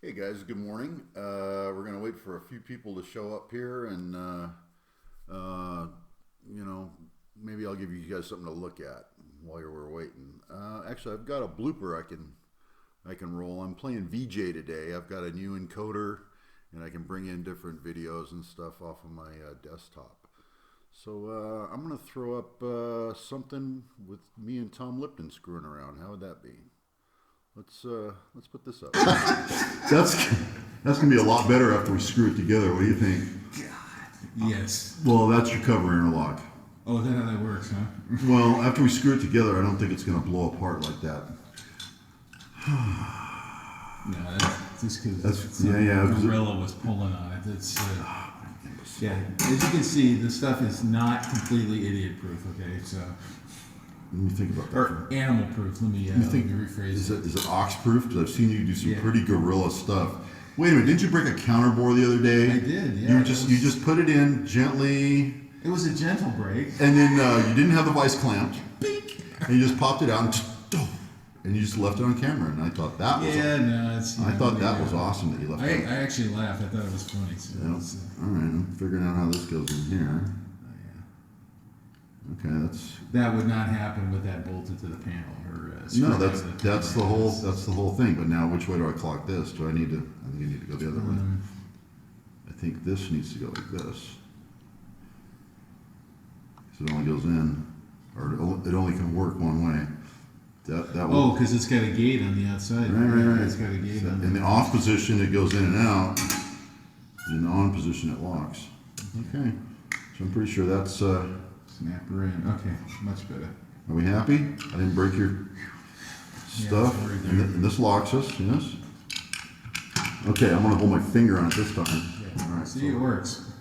Hey guys, good morning. We're gonna wait for a few people to show up here, and uh, you know, maybe I'll give you guys something to look at while we're waiting. Actually, I've got a blooper I can roll. I'm playing VJ today. I've got a new encoder, and I can bring in different videos and stuff off of my desktop. So I'm gonna throw up something with me and Tom Lipton screwing around. How would that be? Let's put this up. That's that's gonna be a lot better after we screw it together. What do you think? Yes. Well, that's your cover interlock. Oh, is that how that works, huh? Well, after we screw it together, I don't think it's gonna blow apart like that. No, that's just because yeah. gorilla was pulling on it. It's yeah. As you can see, the stuff is not completely idiot-proof. Okay, so Let me think about that. or animal-proof. Let me rephrase Is it. it ox-proof? Because I've seen you do some Yeah. pretty gorilla stuff. Wait a minute, didn't you break a counterbore the other day? I did. Yeah. You just put it in gently, It was a gentle break. and then you didn't have the vice clamped, and you just popped it out, and you just left it on camera. And I thought that was I thought that was awesome that you left it. I actually laughed. I thought it was funny. So Yeah. it's, All right, I'm figuring out how this goes in here. Okay, that would not happen with that bolted to the panel or no, screwed that's to the that's the panel. whole thing. But now, which way do I clock this? Do I need to? I think I need to go the other way. I think this needs to go like this. So it only goes in, or it only can work one way. That will. Oh, because it's got a gate on the outside. Right. It's got a gate So on in the off position, it goes in and out. In the on position, it locks. Okay, so I'm pretty sure that's. Snap her in. Okay, much better. Are we happy? I didn't break your stuff. it's very And, and this locks us, yes? Okay, I'm gonna hold my finger on it this time. Yeah. All right, See, it works.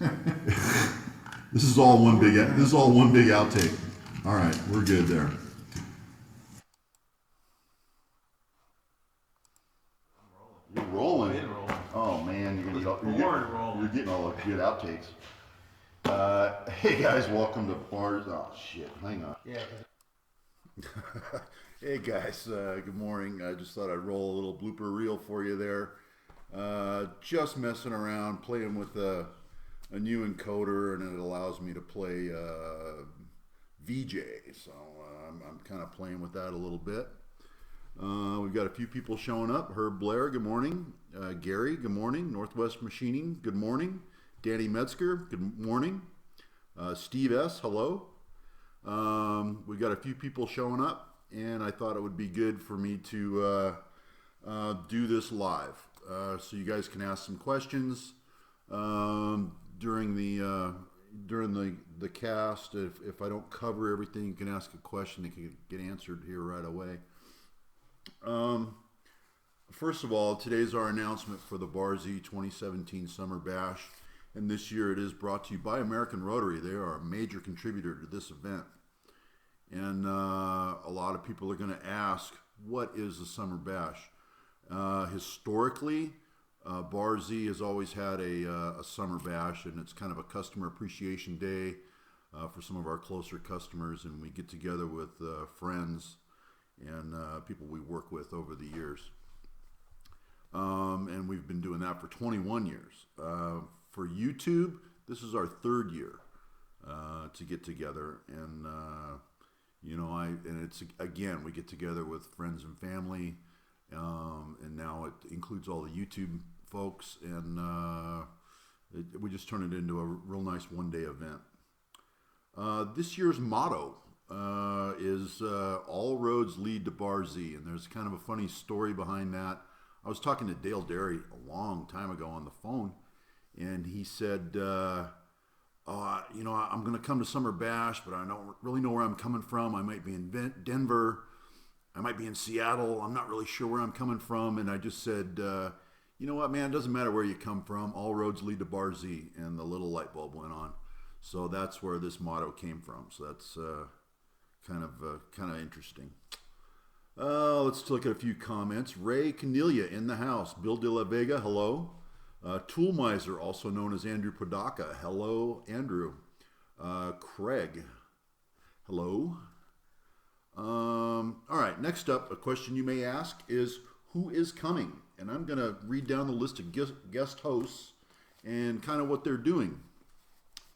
this is all one big outtake. All right, we're good there. You're rolling. Oh man, you're getting all the good outtakes. Hey guys, welcome to Bars. Oh shit, hang on. Yeah. Hey guys, good morning. I just thought I'd roll a little blooper reel for you there. Just messing around, playing with a new encoder, and it allows me to play VJ. So I'm kind of playing with that a little bit. We've got a few people showing up. Herb Blair, good morning. Gary, good morning. Northwest Machining, good morning. Danny Metzger, good morning. Steve S, hello. We've got a few people showing up, and I thought it would be good for me to do this live, so you guys can ask some questions during the cast. If I don't cover everything, you can ask a question that can get answered here right away. First of all, today's our announcement for the Bar Z 2017 Summer Bash. And this year it is brought to you by American Rotary. They are a major contributor to this event. And a lot of people are going to ask, what is the Summer Bash? Historically, Bar Z has always had a Summer Bash, and it's kind of a customer appreciation day for some of our closer customers. And we get together with friends and people we work with over the years. And we've been doing that for 21 years. For YouTube, this is our third year to get together, and it's again, we get together with friends and family, and now it includes all the YouTube folks, and we just turn it into a real nice one-day event. This year's motto is all roads lead to Bar Z, and there's kind of a funny story behind that. I was talking to Dale Derry a long time ago on the phone, and he said, I'm going to come to Summer Bash, but I don't really know where I'm coming from. I might be in Denver. I might be in Seattle. I'm not really sure where I'm coming from. And I just said, you know what, man, it doesn't matter where you come from. All roads lead to Bar Z. And the little light bulb went on. So that's where this motto came from. So that's kind of interesting. Let's look at a few comments. Ray Canelia in the house. Bill De La Vega, hello. Tool Miser, also known as Andrew Podaka. Hello, Andrew. Craig. Hello. All right, next up, a question you may ask is, who is coming. And I'm going to read down the list of guest hosts and kind of what they're doing.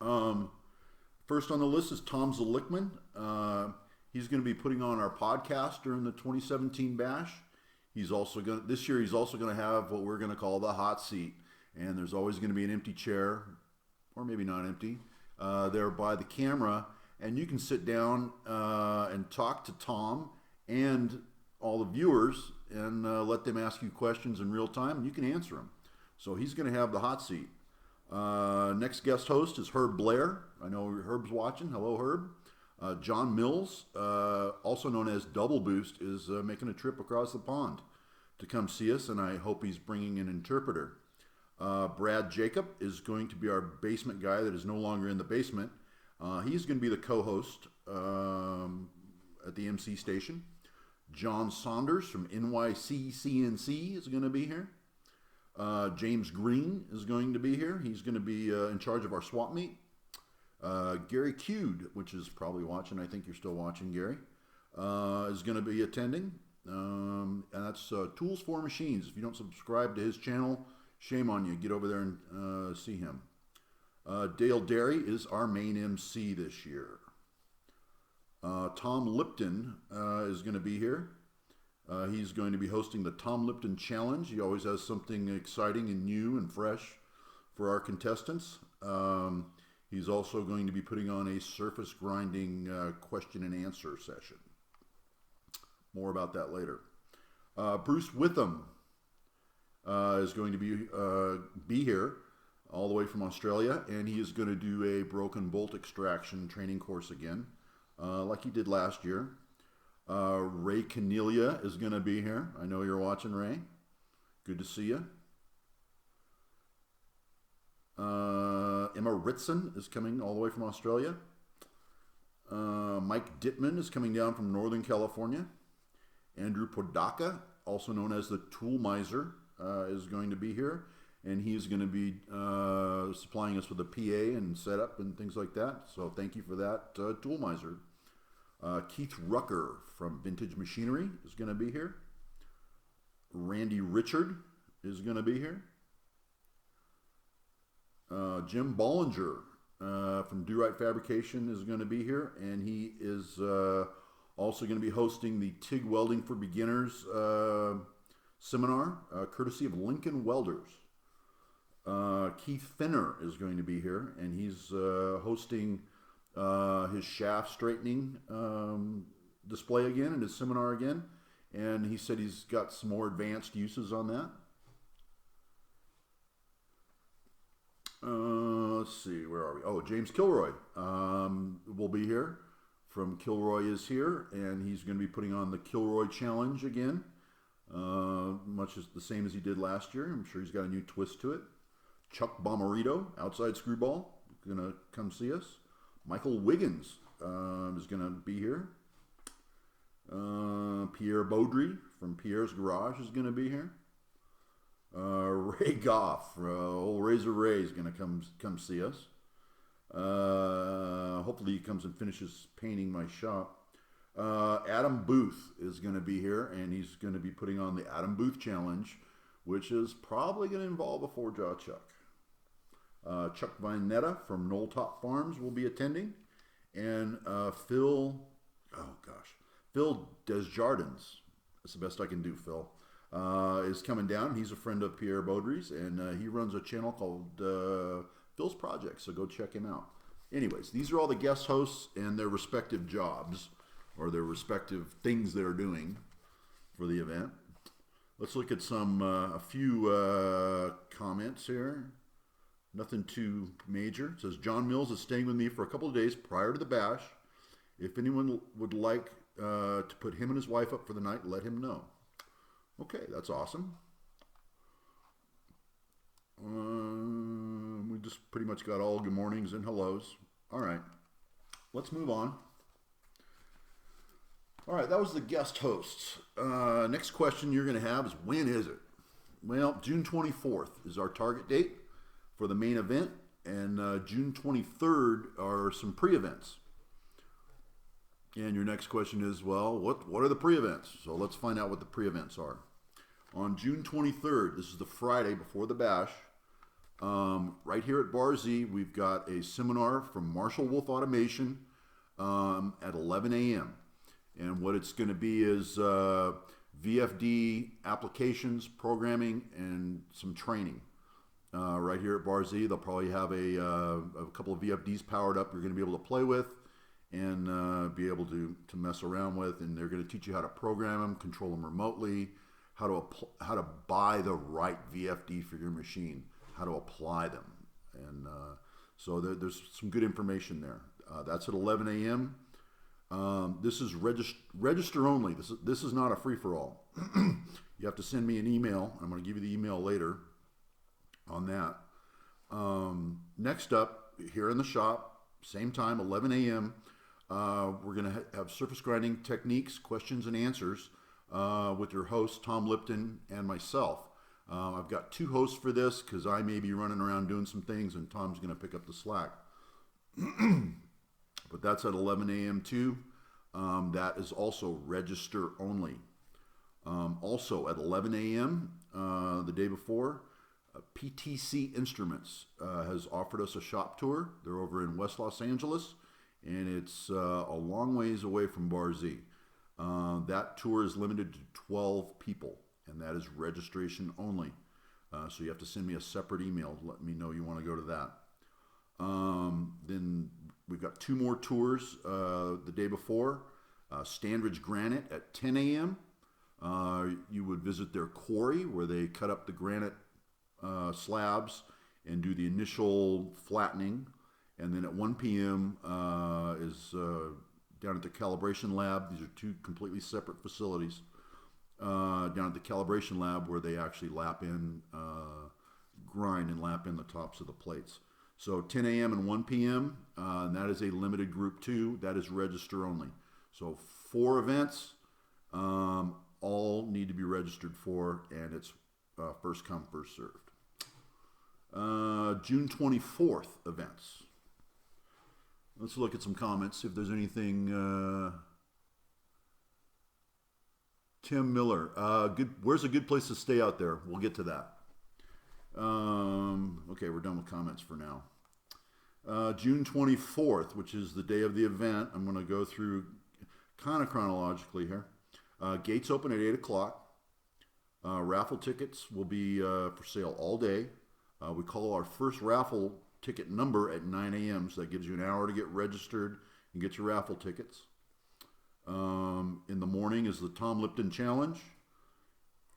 First on the list is Tom Zalickman. He's going to be putting on our podcast during the 2017 Bash. This year he's also going to have what we're going to call the hot seat. And there's always going to be an empty chair, or maybe not empty, there by the camera. And you can sit down and talk to Tom and all the viewers and let them ask you questions in real time, and you can answer them. So he's going to have the hot seat. Next guest host is Herb Blair. I know Herb's watching. Hello, Herb. John Mills, also known as Double Boost, is making a trip across the pond to come see us, and I hope he's bringing an interpreter. Brad Jacob is going to be our basement guy that is no longer in the basement. He's going to be the co-host at the MC station. John Saunders from NYCCNC is going to be here. James Green is going to be here. He's going to be in charge of our swap meet. Gary Cude, which is probably watching, I think you're still watching, Gary, is going to be attending. And that's Tools for Machines. If you don't subscribe to his channel, shame on you. Get over there and see him. Dale Derry is our main MC this year. Tom Lipton is going to be here. He's going to be hosting the Tom Lipton Challenge. He always has something exciting and new and fresh for our contestants. He's also going to be putting on a surface grinding question and answer session. More about that later. Bruce Witham is going to be here all the way from Australia, and he is going to do a broken bolt extraction training course again, like he did last year. Ray Canelia is going to be here. I know you're watching, Ray. Good to see you. Emma Ritson is coming all the way from Australia. Mike Dittman is coming down from Northern California. Andrew Podaka, also known as the Tool Miser, is going to be here. And he's going to be supplying us with a PA and setup and things like that. So thank you for that, Tool Miser. Keith Rucker from Vintage Machinery is going to be here. Randy Richard is going to be here. Jim Bollinger from Do Right Fabrication is going to be here, and he is also going to be hosting the TIG Welding for Beginners seminar, courtesy of Lincoln Welders. Keith Finner is going to be here, and he's hosting his shaft straightening display again and his seminar again, and he said he's got some more advanced uses on that. Let's see, where are we? Oh, James Kilroy will be here. From Kilroy is here, and he's going to be putting on the Kilroy Challenge again, much as the same as he did last year. I'm sure he's got a new twist to it. Chuck Bomarito, Outside Screwball, going to come see us. Michael Wiggins is going to be here. Pierre Baudry from Pierre's Garage is going to be here. Ray Goff, old Razor Ray, is going to come see us. Hopefully he comes and finishes painting my shop. Adam Booth is going to be here, and he's going to be putting on the Adam Booth Challenge, which is probably going to involve a four-jaw chuck. Chuck Vinetta from Knolltop Farms will be attending, and Phil Desjardins, that's the best I can do, Phil, is coming down. He's a friend of Pierre Baudry's, and he runs a channel called Phil's Project, so go check him out. Anyways, these are all the guest hosts and their respective jobs, or their respective things they're doing for the event. Let's look at a few comments here. Nothing too major. It says, John Mills is staying with me for a couple of days prior to the bash. If anyone would like to put him and his wife up for the night, let him know. Okay, that's awesome. We just pretty much got all good mornings and hellos. All right, let's move on. All right, that was the guest hosts. Next question you're going to have is, when is it? Well, June 24th is our target date for the main event, and June 23rd are some pre-events. And your next question is, well, what are the pre-events? So let's find out what the pre-events are. on June 23rd, this is the Friday before the bash, right here at Bar Z, we've got a seminar from Marshall Wolf Automation at 11 a.m. And what it's going to be is VFD applications, programming, and some training. Right here at Bar Z, they'll probably have a couple of VFDs powered up you're going to be able to play with and be able to mess around with. And they're going to teach you how to program them, control them remotely, how to buy the right VFD for your machine, how to apply them. And so there's some good information there. That's at 11 a.m. This is register only. This is not a free-for-all. You have to send me an email. I'm going to give you the email later on that. Next up, here in the shop, same time, 11 a.m., we're going to have surface grinding techniques, questions and answers with your host, Tom Lipton, and myself. I've got two hosts for this because I may be running around doing some things and Tom's going to pick up the slack. But that's at 11 a.m. too. That is also register only. Also at 11 a.m. The day before, PTC Instruments has offered us a shop tour. They're over in West Los Angeles, and it's a long ways away from Bar Z. That tour is limited to 12 people, and that is registration only. So you have to send me a separate email to let me know you want to go to that. Then we've got two more tours the day before. Standridge Granite at 10 a.m. You would visit their quarry where they cut up the granite slabs and do the initial flattening. And then at 1 p.m. Is down at the calibration lab. These are two completely separate facilities. Down at the calibration lab where they actually grind and lap in the tops of the plates. So 10 a.m. and 1 p.m. And that is a limited group too. That is register only. So 4 events, all need to be registered for, and it's first come, first served. June 24th events. Let's look at some comments, see if there's anything. Tim Miller, where's a good place to stay out there? We'll get to that. Okay, we're done with comments for now. June 24th, which is the day of the event, I'm going to go through kind of chronologically here. Gates open at 8 o'clock. Raffle tickets will be for sale all day. We call our first raffle ticket number at 9 a.m., so that gives you an hour to get registered and get your raffle tickets. In the morning is the Tom Lipton Challenge.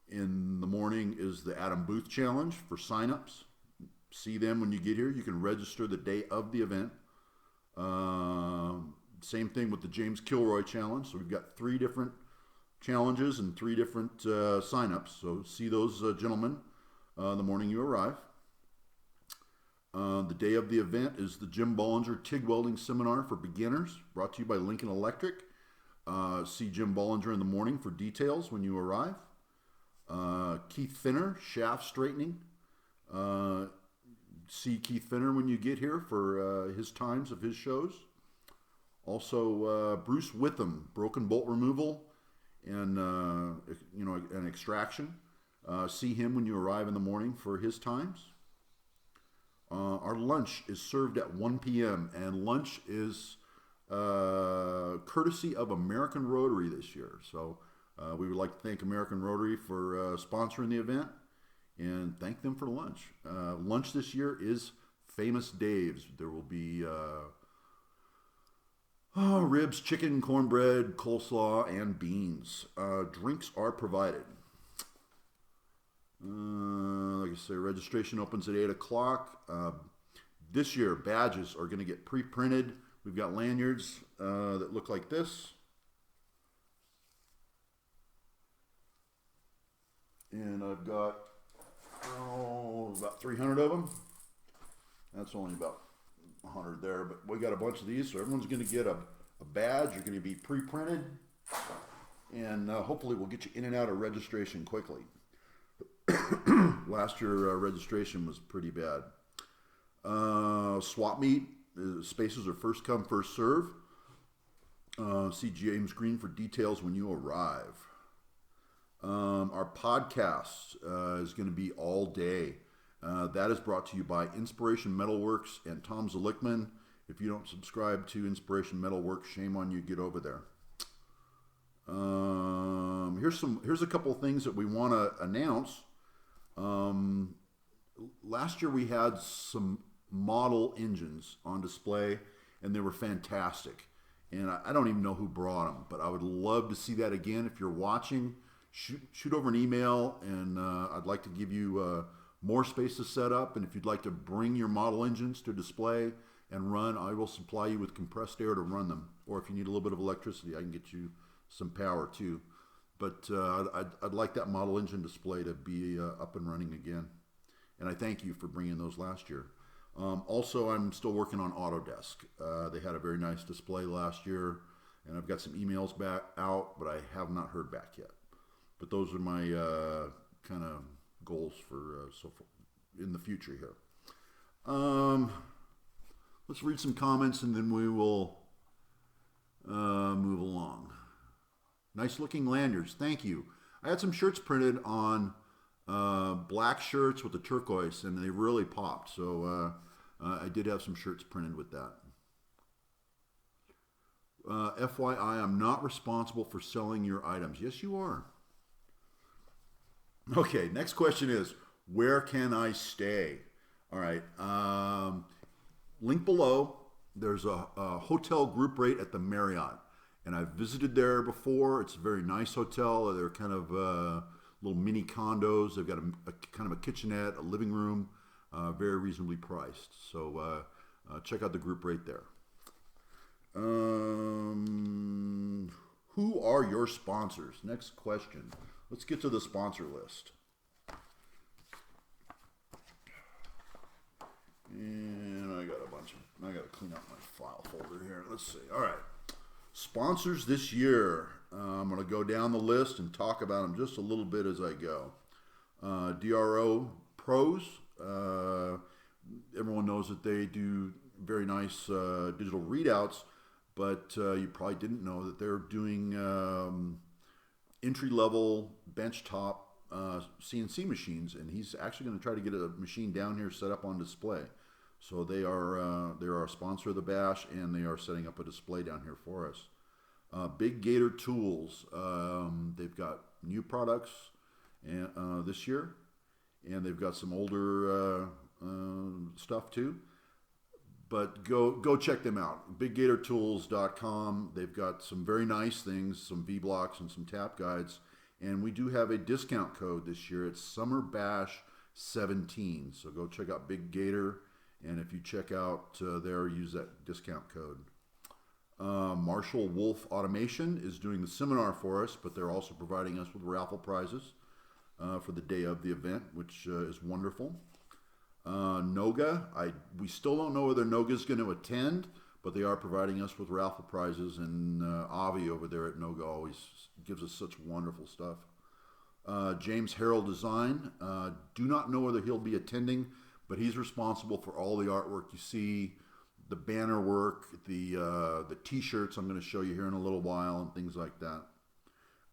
In the morning is the Adam Booth Challenge for signups. See them when you get here. You can register the day of the event. Same thing with the James Kilroy Challenge. So we've got 3 different challenges and 3 different signups. So see those gentlemen the morning you arrive. The day of the event is the Jim Bollinger TIG Welding Seminar for Beginners, brought to you by Lincoln Electric. See Jim Bollinger in the morning for details when you arrive. Keith Finner, shaft straightening. See Keith Finner when you get here for his times of his shows. Also, Bruce Witham, broken bolt removal and an extraction. See him when you arrive in the morning for his times. Our lunch is served at 1 p.m. and lunch is courtesy of American Rotary this year. So we would like to thank American Rotary for sponsoring the event and thank them for lunch. Lunch this year is Famous Dave's. There will be ribs, chicken, cornbread, coleslaw, and beans. Drinks are provided. Like I say, registration opens at 8 o'clock. This year, badges are going to get pre-printed. We've got lanyards that look like this. And I've got about 300 of them. That's only about 100 there, but we got a bunch of these, so everyone's going to get a badge. You're going to be pre-printed, and hopefully we'll get you in and out of registration quickly. Last year registration was pretty bad. Swap meet, spaces are first come, first serve. See James Green for details when you arrive. Our podcast is going to be all day. That is brought to you by Inspiration Metalworks and Tom Zelickman. If you don't subscribe to Inspiration Metalworks, shame on you. Get over there. Here's a couple of things that we want to announce. Last year we had some model engines on display, and they were fantastic. And I don't even know who brought them, but I would love to see that again. If you're watching, shoot over an email, and I'd like to give you more space to set up. And if you'd like to bring your model engines to display and run, I will supply you with compressed air to run them. Or if you need a little bit of electricity, I can get you some power too. But I'd like that model engine display to be up and running again. And I thank you for bringing those last year. Also, I'm still working on Autodesk. They had a very nice display last year, and I've got some emails back out, but I have not heard back yet. But those are my kind of goals for in the future here. Let's read some comments, and then we will move along. Nice looking lanyards. Thank you. I had some shirts printed on black shirts with the turquoise, and they really popped. So I did have some shirts printed with that. FYI, I'm not responsible for selling your items. Yes, you are. Okay, next question is, where can I stay? All right. Link below, there's a hotel group rate at the Marriott. And I've visited there before. It's a very nice hotel. They're kind of little mini condos. They've got a kind of a kitchenette, a living room, very reasonably priced. So check out the group rate there. Who are your sponsors? Next question. Let's get to the sponsor list. And I got a bunch of, I got to clean up my file folder here. Let's see. All right. Sponsors this year. I'm going to go down the list and talk about them just a little bit as I go. DRO Pros. Everyone knows that they do very nice digital readouts, but you probably didn't know that they're doing entry-level benchtop CNC machines, and he's actually going to try to get a machine down here set up on display. So they are a sponsor of the bash, and they are setting up a display down here for us. Big Gator Tools, they've got new products this year, and they've got some older stuff too. But go check them out. BigGatorTools.com. They've got some very nice things, some V-blocks and some tap guides. And we do have a discount code this year. It's Summer Bash 17. So go check out Big Gator. And if you check out there, use that discount code. Marshall Wolf Automation is doing the seminar for us, but they're also providing us with raffle prizes for the day of the event, which is wonderful. Noga, we still don't know whether Noga is going to attend, but they are providing us with raffle prizes, and Avi over there at Noga always gives us such wonderful stuff. James Harrell Design, do not know whether he'll be attending, but he's responsible for all the artwork you see, the banner work, the t-shirts I'm going to show you here in a little while, and things like that.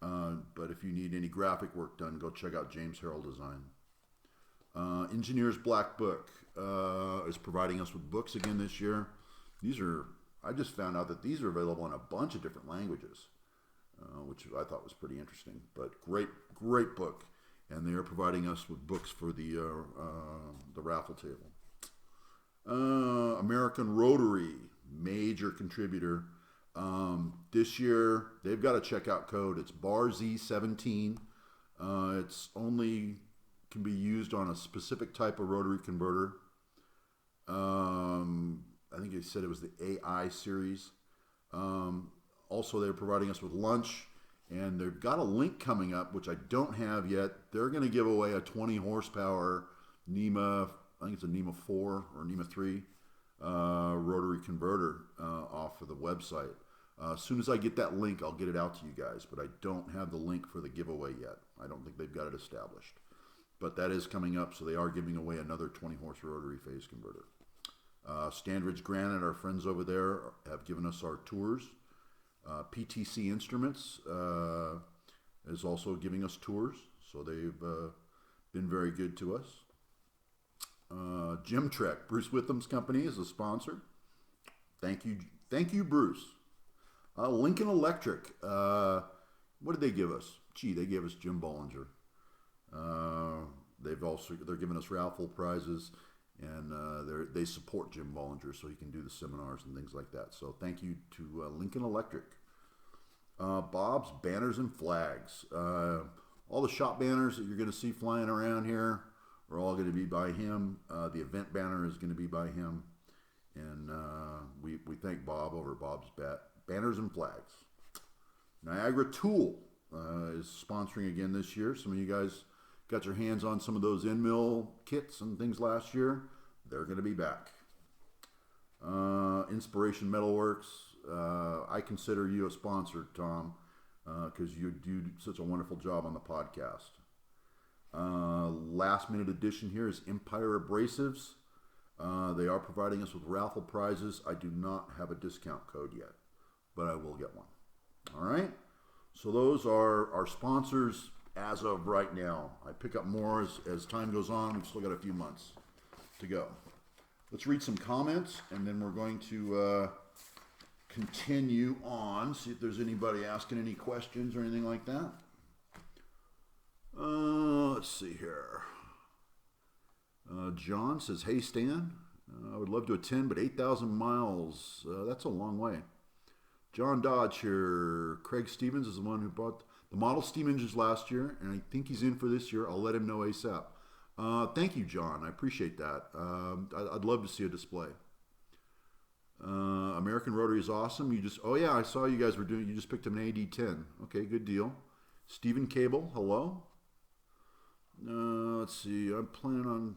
But if you need any graphic work done, go check out James Harrell Design. Engineers Black Book is providing us with books again this year. I just found out that these are available in a bunch of different languages, which I thought was pretty interesting. But great book, and they are providing us with books for the raffle table. American Rotary, major contributor. This year they've got a checkout code. It's BARZ17. It's only can be used on a specific type of rotary converter. I think they said it was the AI series. Also, they're providing us with lunch, and they've got a link coming up, which I don't have yet. They're going to give away a 20 horsepower NEMA, I think it's a NEMA 4 or NEMA 3 rotary converter off of the website. As soon as I get that link, I'll get it out to you guys, but I don't have the link for the giveaway yet. I don't think they've got it established. But that is coming up, so they are giving away another 20 horse rotary phase converter. Standridge Granite, our friends over there, have given us our tours. PTC Instruments is also giving us tours, so they've been very good to us. Gym Trek, Bruce Witham's company, is a sponsor. Thank you, Bruce. Lincoln Electric, what did they give us? Gee, they gave us Jim Bollinger. They're giving us raffle prizes, and they support Jim Bollinger, so he can do the seminars and things like that. So thank you to Lincoln Electric. Bob's Banners and Flags. All the shop banners that you're going to see flying around here are all going to be by him. The event banner is going to be by him. And we thank Bob over at Bob's Banners and Flags. Niagara Tool is sponsoring again this year. Some of you guys got your hands on some of those end mill kits and things last year. They're going to be back. Inspiration Metalworks. I consider you a sponsor, Tom, because you do such a wonderful job on the podcast. Last minute addition here is Empire Abrasives. They are providing us with raffle prizes. I do not have a discount code yet, but I will get one. All right. So those are our sponsors as of right now. I pick up more as time goes on. We've still got a few months to go. Let's read some comments, and then we're going to continue on, see if there's anybody asking any questions or anything like that. Let's see here. John says, hey Stan, I would love to attend, but 8,000 miles, that's a long way. John Dodge here. Craig Stevens is the one who bought the model steam engines last year, and I think he's in for this year. I'll let him know ASAP. Thank you, John. I appreciate that. I'd love to see a display. American Rotary is awesome. I saw you guys you just picked up an AD10. Okay, good deal. Stephen Cable, hello. Let's see. I was planning on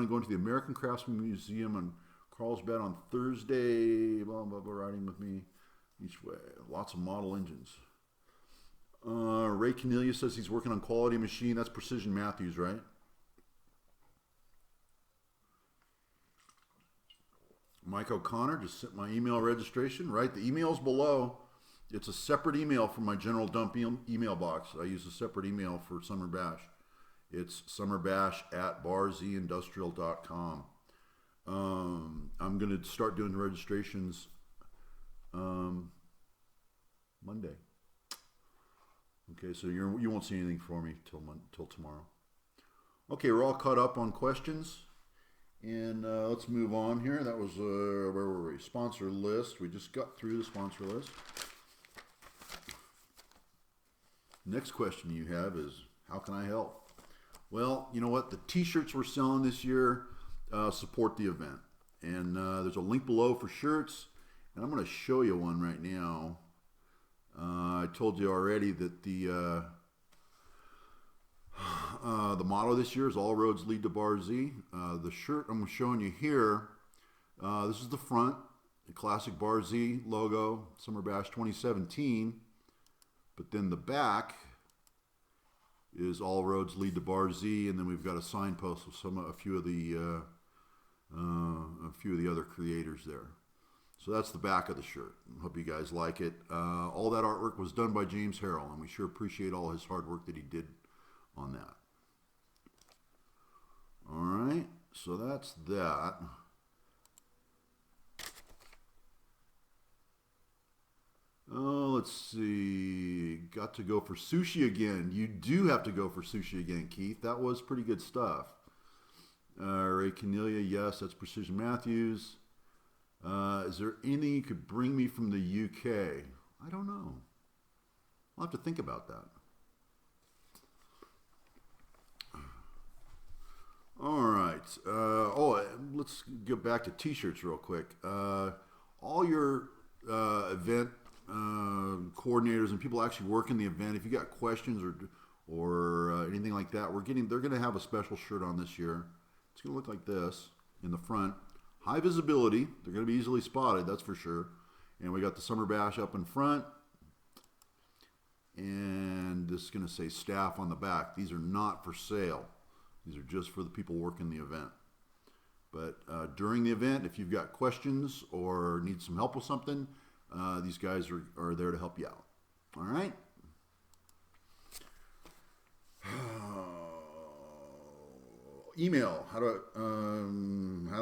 going to the American Craftsman Museum in Carlsbad on Thursday. Blah, blah, blah, riding with me each way. Lots of model engines. Ray Cornelia says he's working on Quality Machine. That's Precision Matthews, right? Mike O'Connor just sent my email registration, right? The email's below. It's a separate email from my general dump email box. I use a separate email for Summer Bash. It's summerbash@barzindustrial.com. I'm going to start doing the registrations Monday. Okay, so you won't see anything from me till tomorrow. Okay, we're all caught up on questions. And let's move on here. That was, where were we? Sponsor list. We just got through the sponsor list. Next question you have is, how can I help? Well, you know what? The t-shirts we're selling this year support the event. And there's a link below for shirts. And I'm going to show you one right now. I told you already that the motto this year is all roads lead to Bar Z. The shirt I'm showing you here, this is the front, the classic Bar Z logo, Summer Bash 2017. But then the back is all roads lead to Bar Z, and then we've got a signpost with a few of the other creators there. So that's the back of the shirt. Hope you guys like it. All that artwork was done by James Harrell, and we sure appreciate all his hard work that he did on that. All right, so that's that. Oh, let's see. Got to go for sushi again. You do have to go for sushi again, Keith. That was pretty good stuff. Ray Cornelia, yes, that's Precision Matthews. Is there anything you could bring me from the UK? I don't know. I'll have to think about that. All right. Let's get back to t-shirts real quick. All your event coordinators and people actually working the event, if you got questions or anything like that, they're going to have a special shirt on this year. It's going to look like this in the front. High visibility. They're going to be easily spotted, that's for sure. And we got the Summer Bash up in front. And this is going to say staff on the back. These are not for sale. These are just for the people working the event. But during the event, if you've got questions or need some help with something, these guys are there to help you out. All right? Email. How do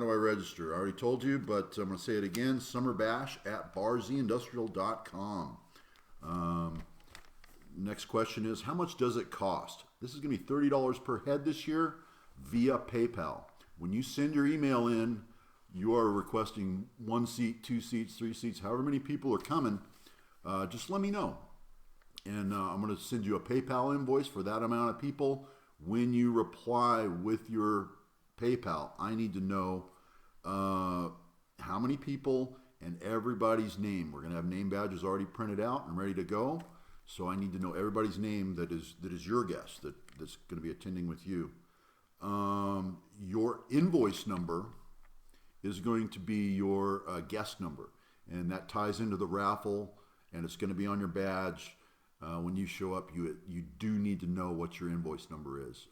I register? I already told you, but I'm going to say it again. summerbash@barzindustrial.com. Next question is, how much does it cost? This is going to be $30 per head this year via PayPal. When you send your email in, you are requesting 1 seat, 2 seats, 3 seats, however many people are coming. Just let me know. And I'm going to send you a PayPal invoice for that amount of people. When you reply with your PayPal, I need to know how many people and everybody's name. We're going to have name badges already printed out and ready to go. So I need to know everybody's name that is your guest that's going to be attending with you. Your invoice number is going to be your guest number, and that ties into the raffle, and it's going to be on your badge. When you show up, you do need to know what your invoice number is.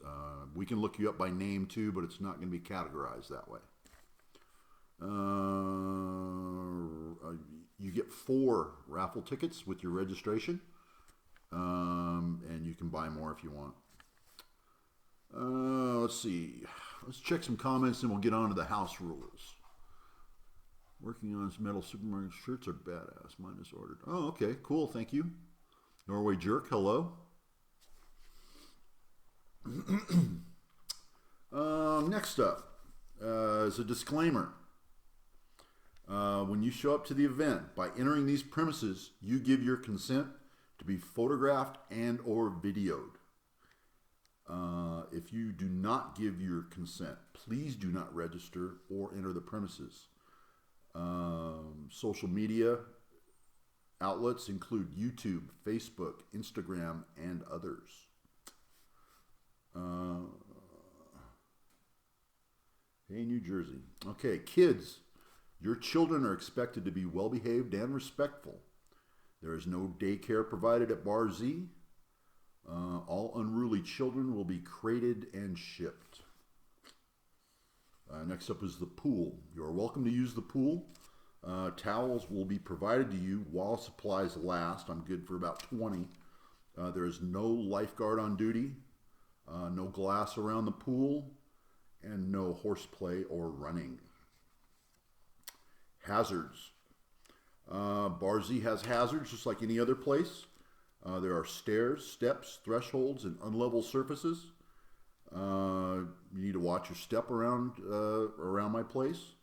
We can look you up by name too, but it's not going to be categorized that way. You get 4 raffle tickets with your registration, and you can buy more if you want. Let's see. Let's check some comments, and we'll get on to the house rules. Working on some metal supermarket shirts are badass. Mine is ordered. Oh, okay, cool. Thank you. Norway Jerk, hello. Next up is a disclaimer. When you show up to the event, by entering these premises, you give your consent to be photographed and or videoed. If you do not give your consent, please do not register or enter the premises. Social media outlets include YouTube, Facebook, Instagram, and others. Hey, New Jersey. Okay, kids. Your children are expected to be well behaved and respectful. There is no daycare provided at Bar Z. All unruly children will be crated and shipped. Next up is the pool. You are welcome to use the pool. Towels will be provided to you while supplies last. I'm good for about 20. There is no lifeguard on duty, no glass around the pool, and no horseplay or running. Hazards. Bar Z has hazards just like any other place. There are stairs, steps, thresholds, and unlevel surfaces. You need to watch your step around my place.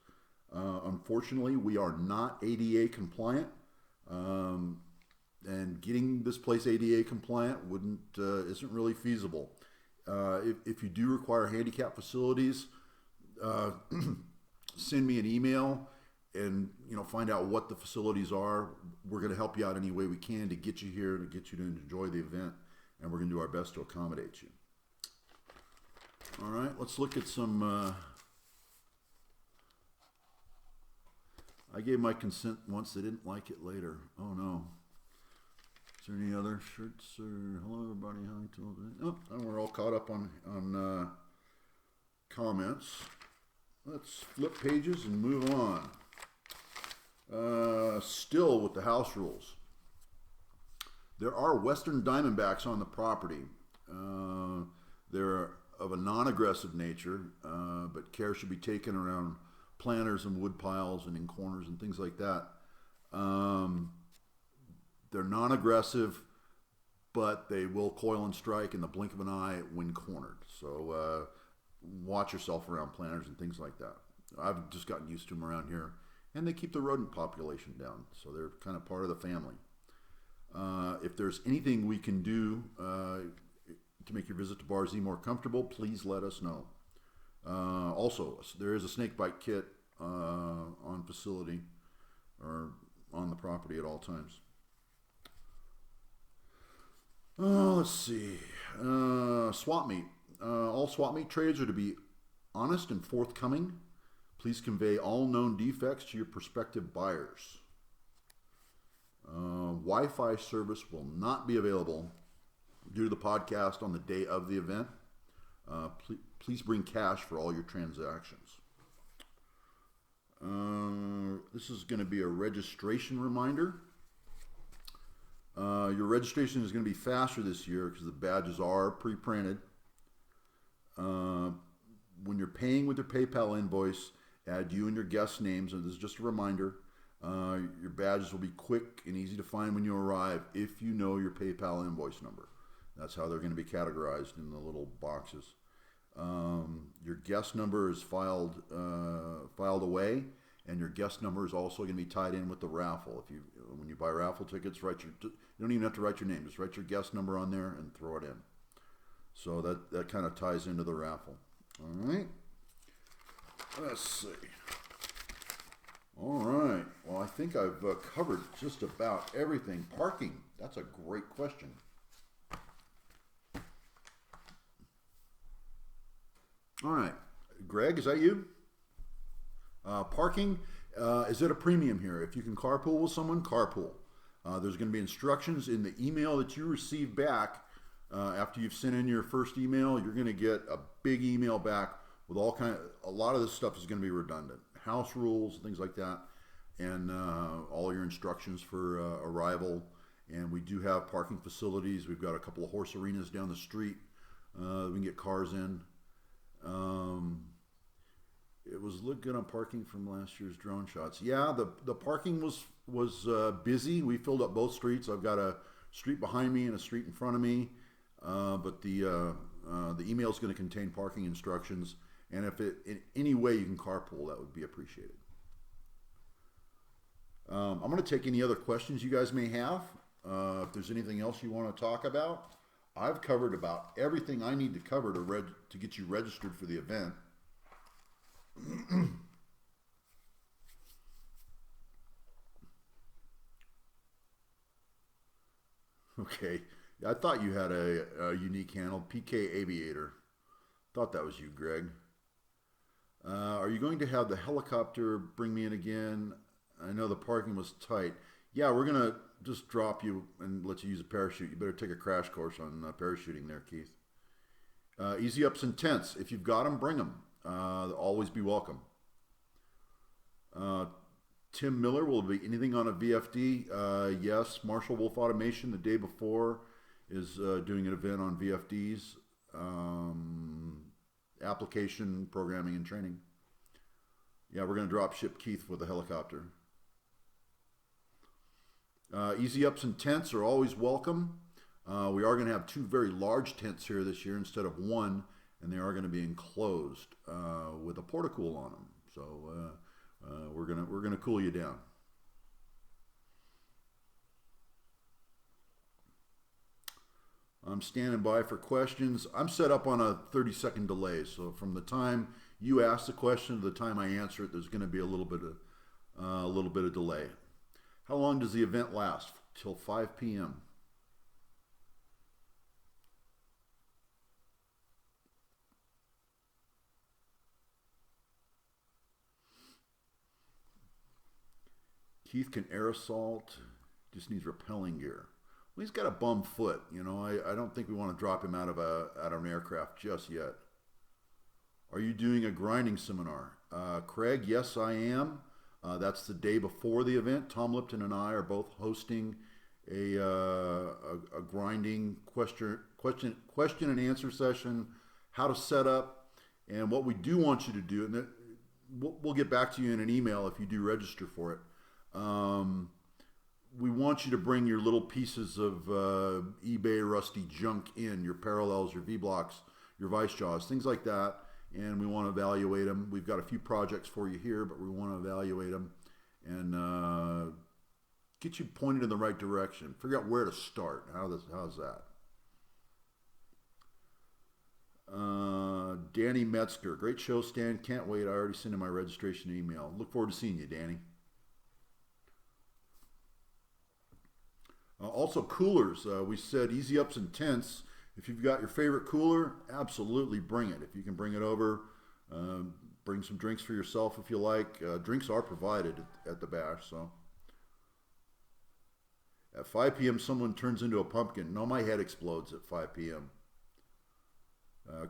Unfortunately, we are not ADA compliant, and getting this place ADA compliant isn't really feasible. If you do require handicap facilities, send me an email and find out what the facilities are. We're going to help you out any way we can to get you here, to get you to enjoy the event, and we're going to do our best to accommodate you. All right, let's look at some. I gave my consent once. They didn't like it later. Oh no. Is there any other shirts? Or hello everybody. Oh, and we're all caught up on comments. Let's flip pages and move on. Still with the house rules. There are Western Diamondbacks on the property. They're of a non-aggressive nature, but care should be taken around planters and wood piles and in corners and things like that. They're non-aggressive, but they will coil and strike in the blink of an eye when cornered. So watch yourself around planters and things like that. I've just gotten used to them around here, and they keep the rodent population down, so they're kind of part of the family. If there's anything we can do to make your visit to Bar Z more comfortable, please let us know. Also, there is a snake bite kit on facility or on the property at all times. Let's see. Swap meet. All swap meet trades are to be honest and forthcoming. Please convey all known defects to your prospective buyers. Wi-Fi service will not be available due to the podcast on the day of the event. Please bring cash for all your transactions. This is going to be a registration reminder. Your registration is going to be faster this year because the badges are pre-printed. When you're paying with your PayPal invoice, add you and your guest names, and this is just a reminder. Your badges will be quick and easy to find when you arrive if you know your PayPal invoice number. That's how they're going to be categorized in the little boxes. Your guest number is filed away, and your guest number is also going to be tied in with the raffle. When you buy raffle tickets, you don't even have to write your name. Just write your guest number on there and throw it in. So that kind of ties into the raffle. All right. Let's see. All right. Well, I think I've covered just about everything. Parking. That's a great question. All right. Greg, is that you? Parking. Is it a premium here? If you can carpool with someone, carpool. There's going to be instructions in the email that you receive back after you've sent in your first email. You're going to get a big email back with a lot of this stuff is going to be redundant. House rules, things like that, and all your instructions for arrival. And we do have parking facilities. We've got a couple of horse arenas down the street. We can get cars in. It was look good on parking from last year's drone shots. Yeah, the parking was busy. We filled up both streets. I've got a street behind me and a street in front of me. But the email is going to contain parking instructions. And if in any way you can carpool, that would be appreciated. I'm going to take any other questions you guys may have. If there's anything else you want to talk about, I've covered about everything I need to cover to get you registered for the event. Okay, I thought you had a unique handle, PK Aviator. Thought that was you, Greg. Are you going to have the helicopter bring me in again? I know the parking was tight. Yeah, we're going to just drop you and let you use a parachute. You better take a crash course on parachuting there, Keith. Easy ups and tents. If you've got them, bring them. They'll always be welcome. Tim Miller, will there be anything on a VFD? Yes, Marshall Wolf Automation the day before is doing an event on VFDs. Application, programming, and training. Yeah, we're going to drop ship Keith with a helicopter. Easy ups and tents are always welcome. We are going to have 2 very large tents here this year instead of 1, and they are going to be enclosed with a porta-cool on them. So we're gonna cool you down. I'm standing by for questions. I'm set up on a 30-second delay, so from the time you ask the question to the time I answer it, there's going to be a little bit of delay. How long does the event last? Till 5 p.m. Keith can air assault. Just needs rappelling gear. Well, he's got a bum foot. You know, I don't think we want to drop him out of an aircraft just yet. Are you doing a grinding seminar? Craig, yes, I am. That's the day before the event. Tom Lipton and I are both hosting a grinding question and answer session, how to set up, and what we do want you to do, and we'll get back to you in an email if you do register for it. We want you to bring your little pieces of eBay rusty junk in, your parallels, your V-blocks, your vice jaws, things like that, and we want to evaluate them. We've got a few projects for you here, but we want to evaluate them and get you pointed in the right direction. Figure out where to start. How's that? Danny Metzger, great show, Stan. Can't wait. I already sent in my registration email. Look forward to seeing you, Danny. Also, coolers. We said easy ups and tents. If you've got your favorite cooler, absolutely bring it. If you can bring it over, bring some drinks for yourself if you like. Drinks are provided at the bash. So at 5 p.m., someone turns into a pumpkin. No, my head explodes at 5 p.m.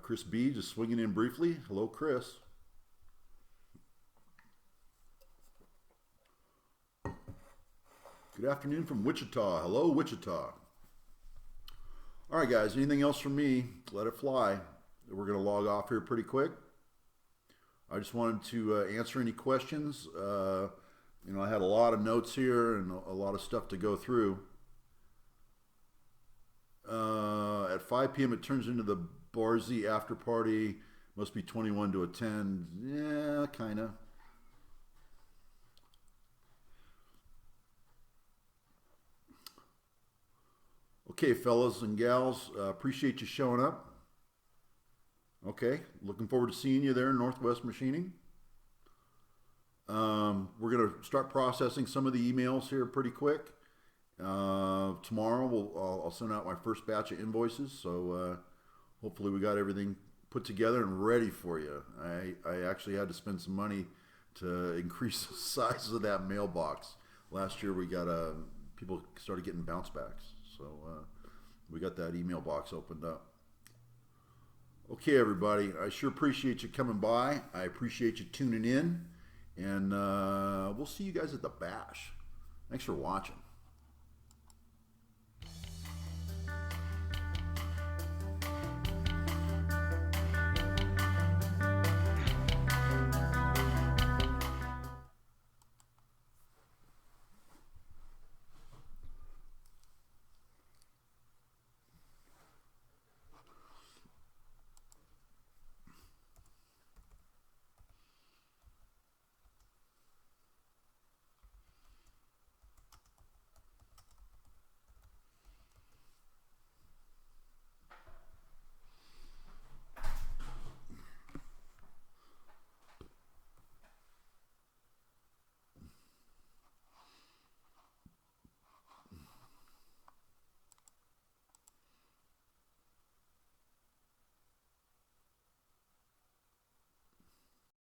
Chris B. just swinging in briefly. Hello, Chris. Good afternoon from Wichita. Hello, Wichita. All right, guys, anything else from me? Let it fly. We're going to log off here pretty quick. I just wanted to answer any questions. You know, I had a lot of notes here and a lot of stuff to go through. At 5 p.m. it turns into the Barzy after party. Must be 21 to attend. Yeah, kind of. Okay, fellas and gals, appreciate you showing up. Okay, looking forward to seeing you there in Northwest Machining. We're going to start processing some of the emails here pretty quick. Tomorrow I'll send out my first batch of invoices, so hopefully we got everything put together and ready for you. I actually had to spend some money to increase the size of that mailbox. Last year we got people started getting bounce backs, so we got that email box opened up. Okay, everybody, I sure appreciate you coming by. I appreciate you tuning in, and we'll see you guys at the bash. Thanks for watching.